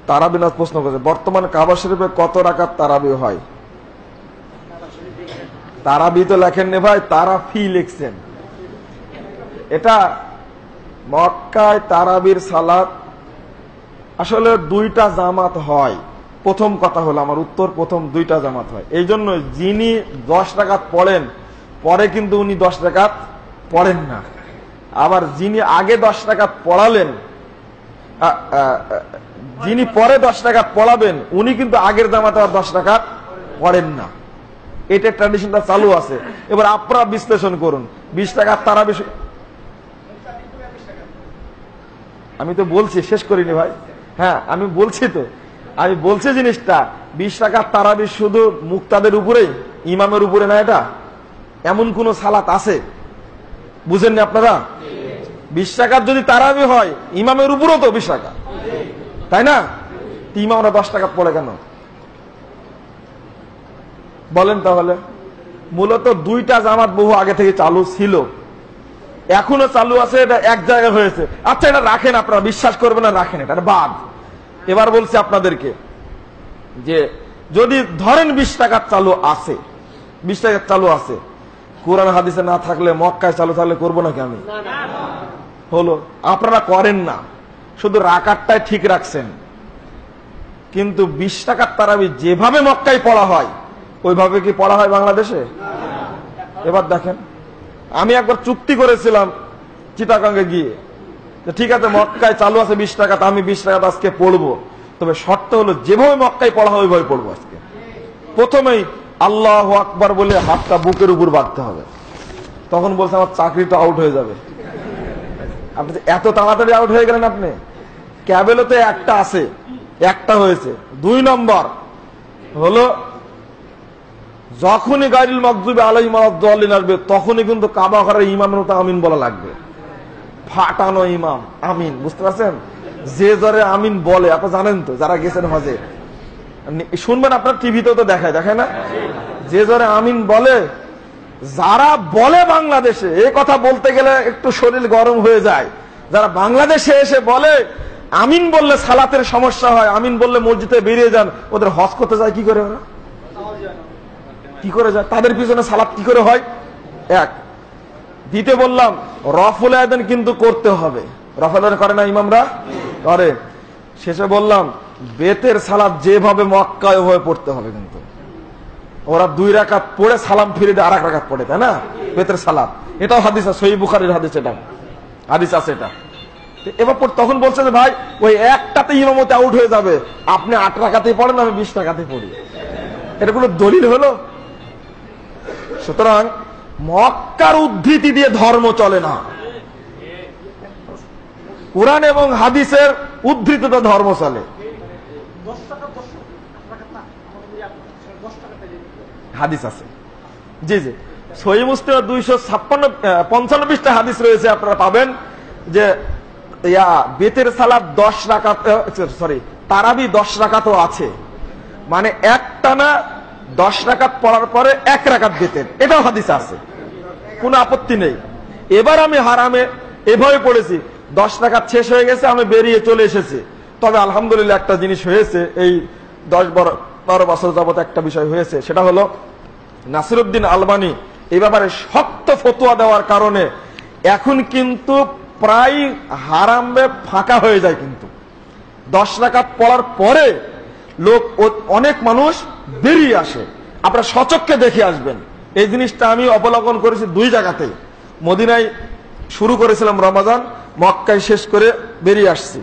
তারাবি নামাজ প্রশ্ন করেছে, বর্তমানে কাবা শরীফে কত রাকাত তারাবি হয়? তারাবি তো লেখেননি ভাই, তারাফি লিখছেন। এটা মক্কায় তারাবির সালাত আসলে দুইটা জামাত হয়। প্রথম কথা হলো আমার উত্তর, প্রথম দুইটা জামাত হয়। এই জন্য যিনি 10 রাকাত পড়েন পরে কিন্তু উনি 10 রাকাত পড়েন না। আবার যিনি আগে 10 রাকাত পড়ালেন, যিনি পরে 10 রাকাত পড়াবেন উনি কিন্তু আগের জামাতে 10 রাকাত পড়েন না। এটা ট্র্যাডিশনটা চালু আছে। এবার আপনারা বিশ্লেষণ করুন, 20 রাকাত তারাবি। আমি তো বলছি, শেষ করিনি ভাই। হ্যাঁ আমি বলছি তো, আমি বলছি জিনিসটা 20 রাকাত তারাবি শুধু মুক্তাদের উপরেই, ইমামের উপরে না। এটা এমন কোন সালাত আছে? বুঝেননি আপনারা? 20 রাকাত যদি তারাবি হয় ইমামের উপরও তো 20 রাকাত, তাই না? ইমামরা 10 রাকাত পড়ে কেন বলেন তাহলে? মূলত দুইটা জামাত বহু আগে থেকে চালু ছিল, এখনো চালু আছে। এটা এক জায়গায় হয়েছে। আচ্ছা এটা রাখেন, আপনারা বিশ্বাস করবেন না, রাখেন, এটা বাদ। এবার বলছি আপনাদেরকে যে যদি ধরেন 20 রাকাত চালু আছে, 20 রাকাত চালু আছে, কোরআন হাদিসে না থাকলে মক্কায় চালু থাকলে করবো নাকি আমি? হলো, আপনারা করেন না, শুধু রাকাতটাই ঠিক রাখছেন। কিন্তু 20 রাকাত তারাবি যেভাবে মক্কায় পড়া হয় ওইভাবে কি পড়া হয় বাংলাদেশে? এবার দেখেন, আমি একবার চুক্তি করেছিলাম চিটাগাঙ্গে গিয়ে, ঠিক আছে মক্কায় চালু আছে 20 রাকাত, আমি 20 রাকাত আজকে পড়বো, তবে শর্ত হলো যেভাবে মক্কায় পড়া হয় ওইভাবে পড়বো আজকে। প্রথমেই আল্লাহু আকবার বলে হাতটা বুকের উপর বাঁধতে হবে। তখন বলছে আমার চাকরিটা আউট হয়ে যাবে। আপনি এত তাড়াতাড়ি আউট হয়ে গেলেন। আপনি ক্যাবেলতে একটা আছে, একটা হয়েছে। 2 নম্বর হলো যখনই গায়রুল মাগদুবি আলাইহিম ওয়ালাদ-দাল্লিন আসবে তখনই কিন্তু কাবা ঘরের ইমামের মতো আমিন বলা লাগবে। ফাটানো ইমাম আমিন, বুঝতে পারছেন? যে জরে আমিন বলে, আপনি জানেন তো যারা গেছেন হজে, শুনবেন আপনার টিভিতেও তো দেখায় না, যে জরে আমিন বলে, যারা বলে বাংলাদেশে এই কথা বলতে গেলে একটু শরীর গরম হয়ে যায়। যারা বাংলাদেশে এসে বলে আমিন বললে সালাতের সমস্যা হয়, আমিন বললে মসজিদে বেরিয়ে যান, ওদের হজ করতে যায় কি করে? ওরা কি করে যায়? তাদের পিছনে সালাত কি করে হয়? এক। দ্বিতীয় বললাম রফুল আযান কিন্তু করতে হবে। রফুল আযান করে না ইমামরা? করে। শেষে বললাম বেতের সালাত যেভাবে মক্কায় ওভাবে পড়তে হবে। কিন্তু ওরা 2 রাকাত পড়ে সালাম ফিরে দিয়ে 2 রাকাত পড়ে, তাই না? বেতের সালাত, এটাও হাদিস আছে, সহিহ বুখারীর হাদিস, এটা হাদিস আছে এটা। এবার তখন বলছে যে ভাই ওই একটাতে ইমামতে আউট হয়ে যাবে, আপনি 8 রাকাতেই পড়েন, আমি 20 রাকাতেই পড়ি। এটা কোনো দলিল হলো? সুতরাং মক্কার উদ্ধৃতি দিয়ে ধর্ম চলে না, কোরআন এবং হাদিসের উদ্ধৃতিতে ধর্ম চলে। হাদিস আছে, জি জি, সহিহ মুসলিমে 255 পৃষ্ঠা হাদিস রয়েছে, আপনারা পাবেন যে বেতের সালাত 10 রাকাত, সরি তারাবি 10 রাকাতও আছে, মানে একটানা 10 রাকাত পড়ার পরে 1 রাকাত বেতের, এটাও হাদিস আছে, কোনো আপত্তি নেই। এবার আমি হারামে এভাবে পড়েছি, 10 রাকাত শেষ হয়ে গেছে, আমি বেরিয়ে চলে এসেছি। তবে আলহামদুলিল্লাহ একটা জিনিস হয়েছে, এই 10-12 বছর যাবত একটা বিষয় হয়েছে, সেটা হলো নাসিরউদ্দিন আলবানী এই ব্যাপারে শক্ত ফতোয়া দেওয়ার কারণে এখন কিন্তু প্রায় হারামে ফাঁকা হয়ে যায়। কিন্তু 10 রাকাত পড়ার পরে লোক, অনেক মানুষ বেরিয়ে আসে, আপনারা সচক্ষে দেখে আসবেন। এই জিনিসটা আমি অবলোকন করেছি 2 জায়গাতেই। মদিনায় শুরু করেছিলাম রমাজান, মক্কায় শেষ করে বেরিয়ে আসছি।